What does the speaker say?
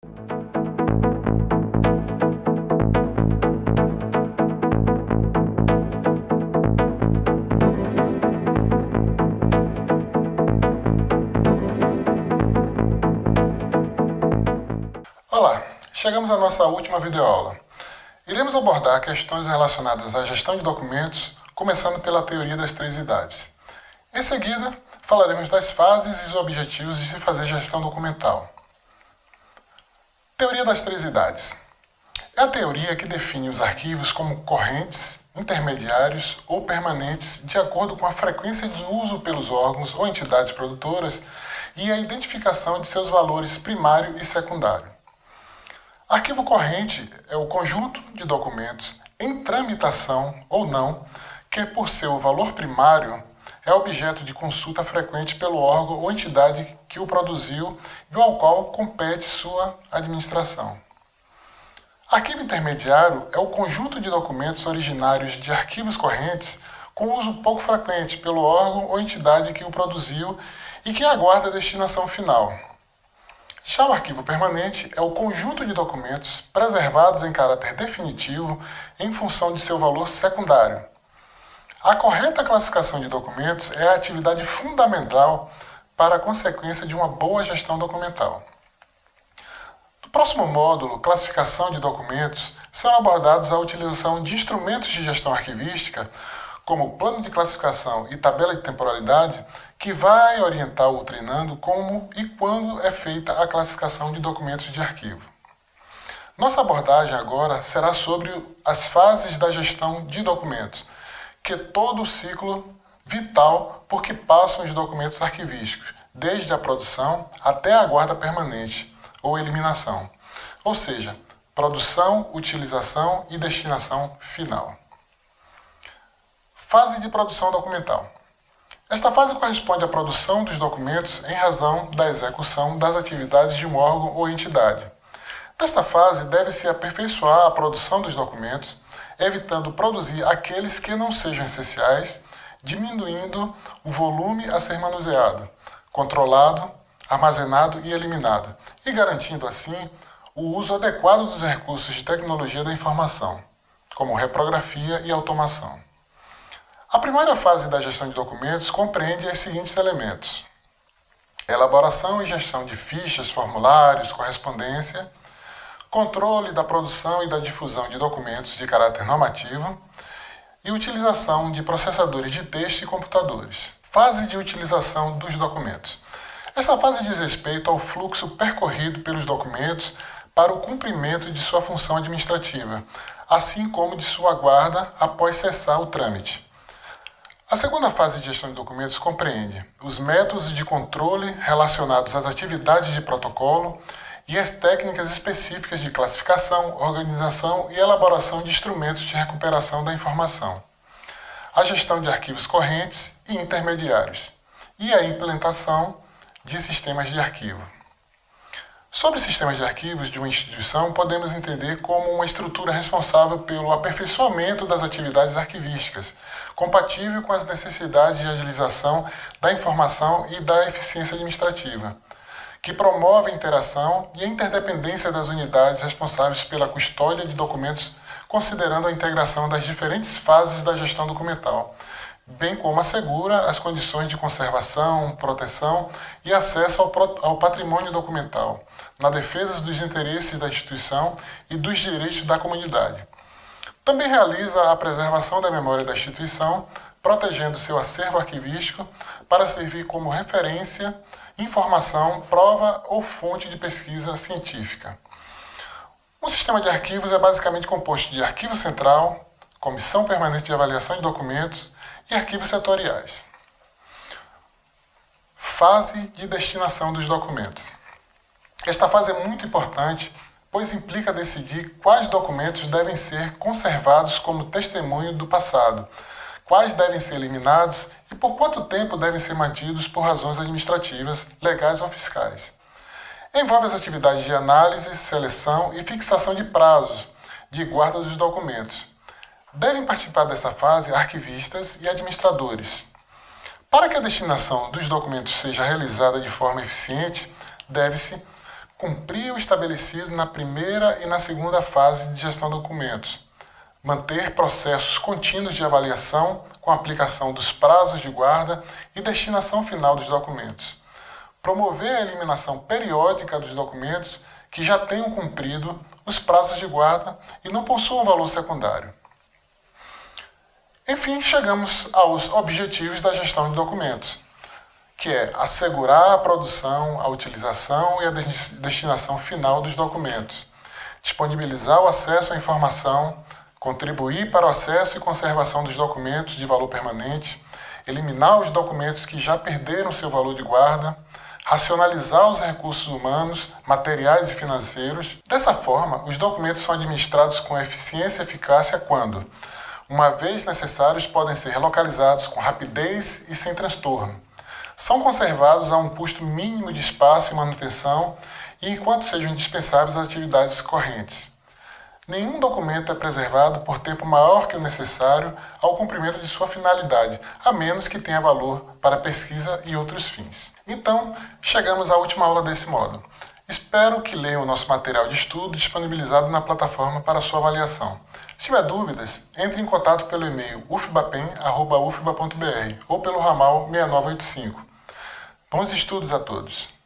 Olá, chegamos à nossa última videoaula. Iremos abordar questões relacionadas à gestão de documentos, começando pela teoria das três idades. Em seguida, falaremos das fases e os objetivos de se fazer gestão documental. Teoria das três idades. É a teoria que define os arquivos como correntes, intermediários ou permanentes de acordo com a frequência de uso pelos órgãos ou entidades produtoras e a identificação de seus valores primário e secundário. Arquivo corrente é o conjunto de documentos em tramitação ou não, que por seu valor primário é objeto de consulta frequente pelo órgão ou entidade que o produziu e ao qual compete sua administração. Arquivo intermediário é o conjunto de documentos originários de arquivos correntes com uso pouco frequente pelo órgão ou entidade que o produziu e que aguarda a destinação final. Já o arquivo permanente é o conjunto de documentos preservados em caráter definitivo em função de seu valor secundário. A correta classificação de documentos é a atividade fundamental para a consequência de uma boa gestão documental. No próximo módulo, classificação de documentos, serão abordados a utilização de instrumentos de gestão arquivística, como plano de classificação e tabela de temporalidade, que vai orientar o treinando como e quando é feita a classificação de documentos de arquivo. Nossa abordagem agora será sobre as fases da gestão de documentos, que é todo o ciclo vital por que passam os documentos arquivísticos, desde a produção até a guarda permanente ou eliminação, ou seja, produção, utilização e destinação final. Fase de produção documental. Esta fase corresponde à produção dos documentos em razão da execução das atividades de um órgão ou entidade. Nesta fase, deve-se aperfeiçoar a produção dos documentos, evitando produzir aqueles que não sejam essenciais, diminuindo o volume a ser manuseado, controlado, armazenado e eliminado, e garantindo, assim, o uso adequado dos recursos de tecnologia da informação, como reprografia e automação. A primeira fase da gestão de documentos compreende os seguintes elementos: elaboração e gestão de fichas, formulários, correspondência, controle da produção e da difusão de documentos de caráter normativo e utilização de processadores de texto e computadores. Fase de utilização dos documentos. Esta fase diz respeito ao fluxo percorrido pelos documentos para o cumprimento de sua função administrativa, assim como de sua guarda após cessar o trâmite. A segunda fase de gestão de documentos compreende os métodos de controle relacionados às atividades de protocolo e as técnicas específicas de classificação, organização e elaboração de instrumentos de recuperação da informação, a gestão de arquivos correntes e intermediários e a implementação de sistemas de arquivo. Sobre sistemas de arquivos de uma instituição, podemos entender como uma estrutura responsável pelo aperfeiçoamento das atividades arquivísticas, compatível com as necessidades de agilização da informação e da eficiência administrativa, que promove a interação e a interdependência das unidades responsáveis pela custódia de documentos, considerando a integração das diferentes fases da gestão documental, bem como assegura as condições de conservação, proteção e acesso ao patrimônio documental, na defesa dos interesses da instituição e dos direitos da comunidade. Também realiza a preservação da memória da instituição, protegendo seu acervo arquivístico para servir como referência, informação, prova ou fonte de pesquisa científica. Um sistema de arquivos é basicamente composto de arquivo central, comissão permanente de avaliação de documentos e arquivos setoriais. Fase de destinação dos documentos. Esta fase é muito importante, pois implica decidir quais documentos devem ser conservados como testemunho do passado, quais devem ser eliminados e por quanto tempo devem ser mantidos por razões administrativas, legais ou fiscais. Envolve as atividades de análise, seleção e fixação de prazos de guarda dos documentos. Devem participar dessa fase arquivistas e administradores. Para que a destinação dos documentos seja realizada de forma eficiente, deve-se cumprir o estabelecido na primeira e na segunda fase de gestão de documentos, manter processos contínuos de avaliação com aplicação dos prazos de guarda e destinação final dos documentos, promover a eliminação periódica dos documentos que já tenham cumprido os prazos de guarda e não possuam valor secundário. Enfim, chegamos aos objetivos da gestão de documentos, que é assegurar a produção, a utilização e a destinação final dos documentos, disponibilizar o acesso à informação, contribuir para o acesso e conservação dos documentos de valor permanente, eliminar os documentos que já perderam seu valor de guarda, racionalizar os recursos humanos, materiais e financeiros. Dessa forma, os documentos são administrados com eficiência e eficácia quando, uma vez necessários, podem ser localizados com rapidez e sem transtorno. São conservados a um custo mínimo de espaço e manutenção e enquanto sejam indispensáveis às atividades correntes. Nenhum documento é preservado por tempo maior que o necessário ao cumprimento de sua finalidade, a menos que tenha valor para pesquisa e outros fins. Então, chegamos à última aula desse módulo. Espero que leiam o nosso material de estudo disponibilizado na plataforma para sua avaliação. Se tiver dúvidas, entre em contato pelo e-mail ufbapem@ufba.br ou pelo ramal 6985. Bons estudos a todos!